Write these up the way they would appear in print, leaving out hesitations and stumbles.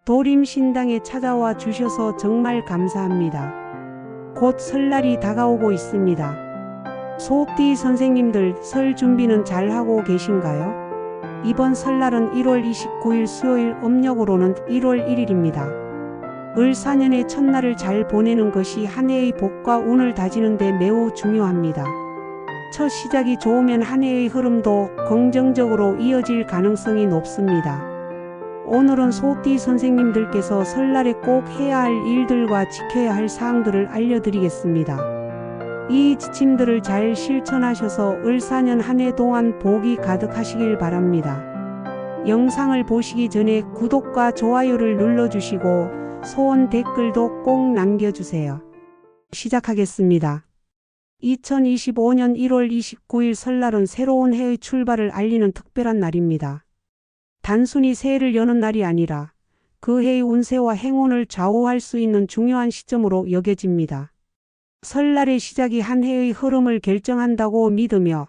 도림신당에 찾아와 주셔서 정말 감사합니다. 곧 설날이 다가오고 있습니다. 소띠 선생님들 설 준비는 잘 하고 계신가요? 이번 설날은 1월 29일 수요일 음력으로는 1월 1일입니다. 을사년의 첫날을 잘 보내는 것이 한 해의 복과 운을 다지는 데 매우 중요합니다. 첫 시작이 좋으면 한 해의 흐름도 긍정적으로 이어질 가능성이 높습니다. 오늘은 소띠 선생님들께서 설날에 꼭 해야 할 일들과 지켜야 할 사항들을 알려드리겠습니다. 이 지침들을 잘 실천하셔서 을사년 한 해 동안 복이 가득하시길 바랍니다. 영상을 보시기 전에 구독과 좋아요를 눌러주시고 소원 댓글도 꼭 남겨주세요. 시작하겠습니다. 2025년 1월 29일 설날은 새로운 해의 출발을 알리는 특별한 날입니다. 단순히 새해를 여는 날이 아니라 그 해의 운세와 행운을 좌우할 수 있는 중요한 시점으로 여겨집니다. 설날의 시작이 한 해의 흐름을 결정한다고 믿으며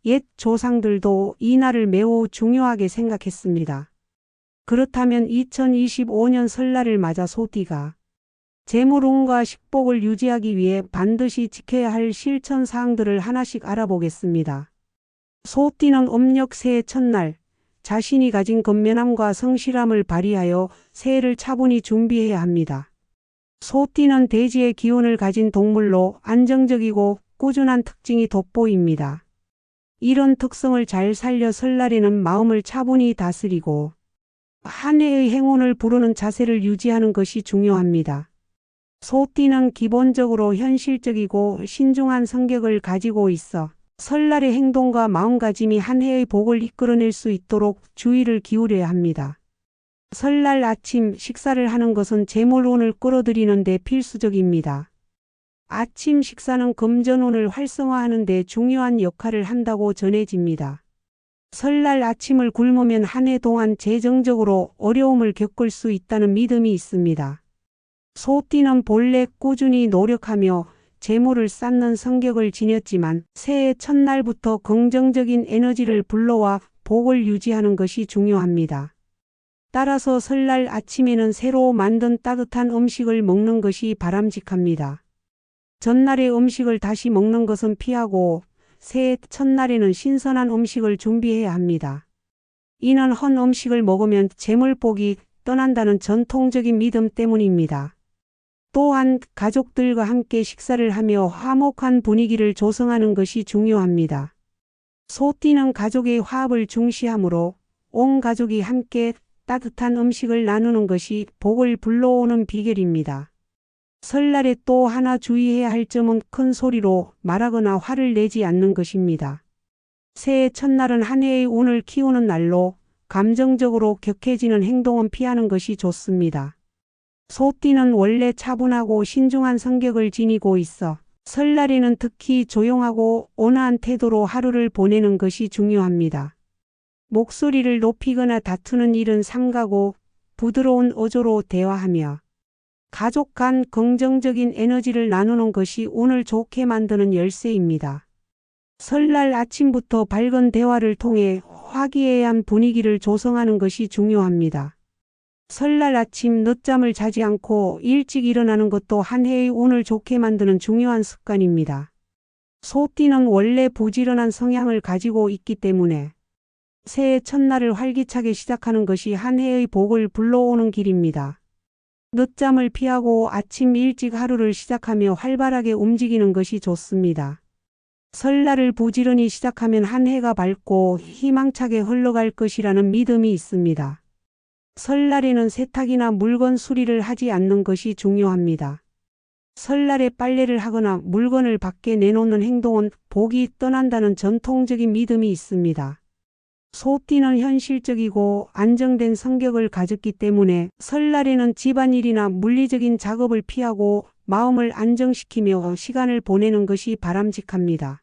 옛 조상들도 이 날을 매우 중요하게 생각했습니다. 그렇다면 2025년 설날을 맞아 소띠가 재물운과 식복을 유지하기 위해 반드시 지켜야 할 실천사항들을 하나씩 알아보겠습니다. 소띠는 음력 새해 첫날 자신이 가진 건면함과 성실함을 발휘하여 새해를 차분히 준비해야 합니다. 소띠는 대지의 기운을 가진 동물로 안정적이고 꾸준한 특징이 돋보입니다. 이런 특성을 잘 살려 설날에는 마음을 차분히 다스리고 한 해의 행운을 부르는 자세를 유지하는 것이 중요합니다. 소띠는 기본적으로 현실적이고 신중한 성격을 가지고 있어 설날의 행동과 마음가짐이 한 해의 복을 이끌어낼 수 있도록 주의를 기울여야 합니다. 설날 아침 식사를 하는 것은 재물운을 끌어들이는 데 필수적입니다. 아침 식사는 금전운을 활성화하는 데 중요한 역할을 한다고 전해집니다. 설날 아침을 굶으면 한 해 동안 재정적으로 어려움을 겪을 수 있다는 믿음이 있습니다. 소띠는 본래 꾸준히 노력하며 재물을 쌓는 성격을 지녔지만 새해 첫날부터 긍정적인 에너지를 불러와 복을 유지하는 것이 중요합니다. 따라서 설날 아침에는 새로 만든 따뜻한 음식을 먹는 것이 바람직합니다. 전날의 음식을 다시 먹는 것은 피하고 새해 첫날에는 신선한 음식을 준비해야 합니다. 이는 헌 음식을 먹으면 재물복이 떠난다는 전통적인 믿음 때문입니다. 또한 가족들과 함께 식사를 하며 화목한 분위기를 조성하는 것이 중요합니다. 소띠는 가족의 화합을 중시하므로 온 가족이 함께 따뜻한 음식을 나누는 것이 복을 불러오는 비결입니다. 설날에 또 하나 주의해야 할 점은 큰 소리로 말하거나 화를 내지 않는 것입니다. 새해 첫날은 한 해의 운을 키우는 날로 감정적으로 격해지는 행동은 피하는 것이 좋습니다. 소띠는 원래 차분하고 신중한 성격을 지니고 있어 설날에는 특히 조용하고 온화한 태도로 하루를 보내는 것이 중요합니다. 목소리를 높이거나 다투는 일은 삼가고 부드러운 어조로 대화하며 가족 간 긍정적인 에너지를 나누는 것이 운을 좋게 만드는 열쇠입니다. 설날 아침부터 밝은 대화를 통해 화기애애한 분위기를 조성하는 것이 중요합니다. 설날 아침 늦잠을 자지 않고 일찍 일어나는 것도 한 해의 운을 좋게 만드는 중요한 습관입니다. 소띠는 원래 부지런한 성향을 가지고 있기 때문에 새해 첫날을 활기차게 시작하는 것이 한 해의 복을 불러오는 길입니다. 늦잠을 피하고 아침 일찍 하루를 시작하며 활발하게 움직이는 것이 좋습니다. 설날을 부지런히 시작하면 한 해가 밝고 희망차게 흘러갈 것이라는 믿음이 있습니다. 설날에는 세탁이나 물건 수리를 하지 않는 것이 중요합니다. 설날에 빨래를 하거나 물건을 밖에 내놓는 행동은 복이 떠난다는 전통적인 믿음이 있습니다. 소띠는 현실적이고 안정된 성격을 가졌기 때문에 설날에는 집안일이나 물리적인 작업을 피하고 마음을 안정시키며 시간을 보내는 것이 바람직합니다.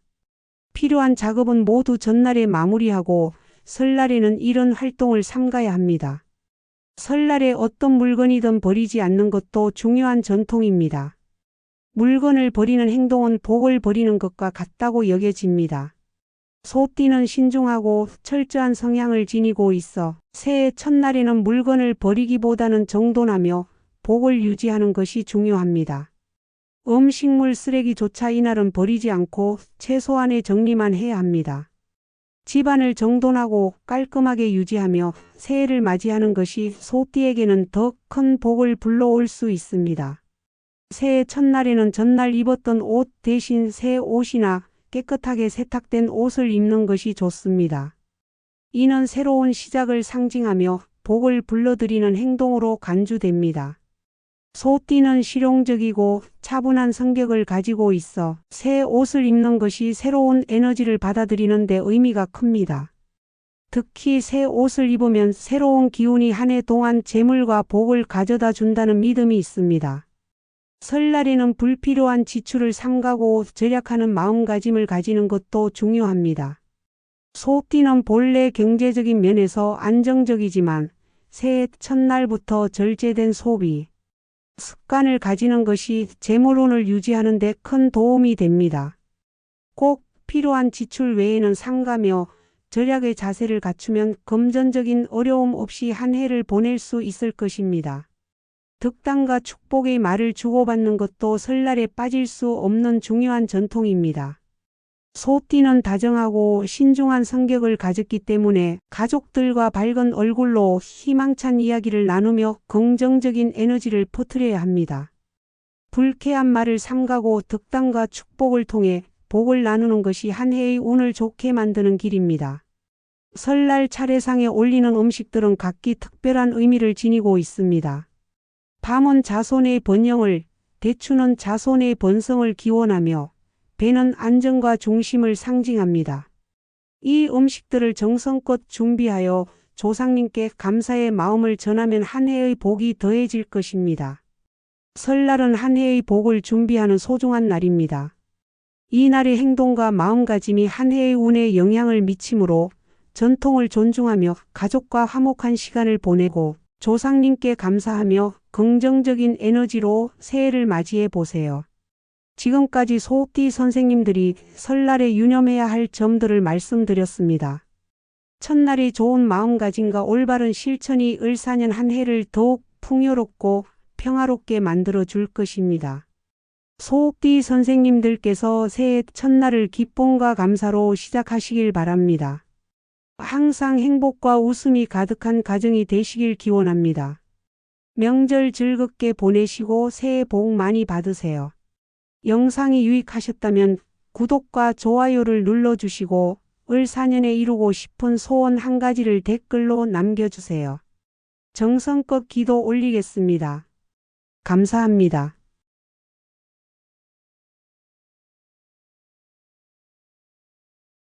필요한 작업은 모두 전날에 마무리하고 설날에는 이런 활동을 삼가야 합니다. 설날에 어떤 물건이든 버리지 않는 것도 중요한 전통입니다. 물건을 버리는 행동은 복을 버리는 것과 같다고 여겨집니다. 소띠는 신중하고 철저한 성향을 지니고 있어 새해 첫날에는 물건을 버리기보다는 정돈하며 복을 유지하는 것이 중요합니다. 음식물 쓰레기조차 이날은 버리지 않고 최소한의 정리만 해야 합니다. 집안을 정돈하고 깔끔하게 유지하며 새해를 맞이하는 것이 소띠에게는 더 큰 복을 불러올 수 있습니다. 새해 첫날에는 전날 입었던 옷 대신 새 옷이나 깨끗하게 세탁된 옷을 입는 것이 좋습니다. 이는 새로운 시작을 상징하며 복을 불러들이는 행동으로 간주됩니다. 소띠는 실용적이고 차분한 성격을 가지고 있어 새 옷을 입는 것이 새로운 에너지를 받아들이는 데 의미가 큽니다. 특히 새 옷을 입으면 새로운 기운이 한 해 동안 재물과 복을 가져다 준다는 믿음이 있습니다. 설날에는 불필요한 지출을 삼가고 절약하는 마음가짐을 가지는 것도 중요합니다. 소띠는 본래 경제적인 면에서 안정적이지만 새해 첫날부터 절제된 소비 습관을 가지는 것이 재물운을 유지하는 데 큰 도움이 됩니다. 꼭 필요한 지출 외에는 삼가며 절약의 자세를 갖추면 금전적인 어려움 없이 한 해를 보낼 수 있을 것입니다. 득담과 축복의 말을 주고받는 것도 설날에 빠질 수 없는 중요한 전통입니다. 소띠는 다정하고 신중한 성격을 가졌기 때문에 가족들과 밝은 얼굴로 희망찬 이야기를 나누며 긍정적인 에너지를 퍼뜨려야 합니다. 불쾌한 말을 삼가고 득담과 축복을 통해 복을 나누는 것이 한 해의 운을 좋게 만드는 길입니다. 설날 차례상에 올리는 음식들은 각기 특별한 의미를 지니고 있습니다. 밤은 자손의 번영을, 대추는 자손의 번성을 기원하며 배는 안정과 중심을 상징합니다. 이 음식들을 정성껏 준비하여 조상님께 감사의 마음을 전하면 한 해의 복이 더해질 것입니다. 설날은 한 해의 복을 준비하는 소중한 날입니다. 이 날의 행동과 마음가짐이 한 해의 운에 영향을 미치므로 전통을 존중하며 가족과 화목한 시간을 보내고 조상님께 감사하며 긍정적인 에너지로 새해를 맞이해 보세요. 지금까지 소띠 선생님들이 설날에 유념해야 할 점들을 말씀드렸습니다. 첫날의 좋은 마음가짐과 올바른 실천이 을사년 한 해를 더욱 풍요롭고 평화롭게 만들어 줄 것입니다. 소띠 선생님들께서 새해 첫날을 기쁨과 감사로 시작하시길 바랍니다. 항상 행복과 웃음이 가득한 가정이 되시길 기원합니다. 명절 즐겁게 보내시고 새해 복 많이 받으세요. 영상이 유익하셨다면 구독과 좋아요를 눌러주시고 을사년에 이루고 싶은 소원 한 가지를 댓글로 남겨주세요. 정성껏 기도 올리겠습니다. 감사합니다.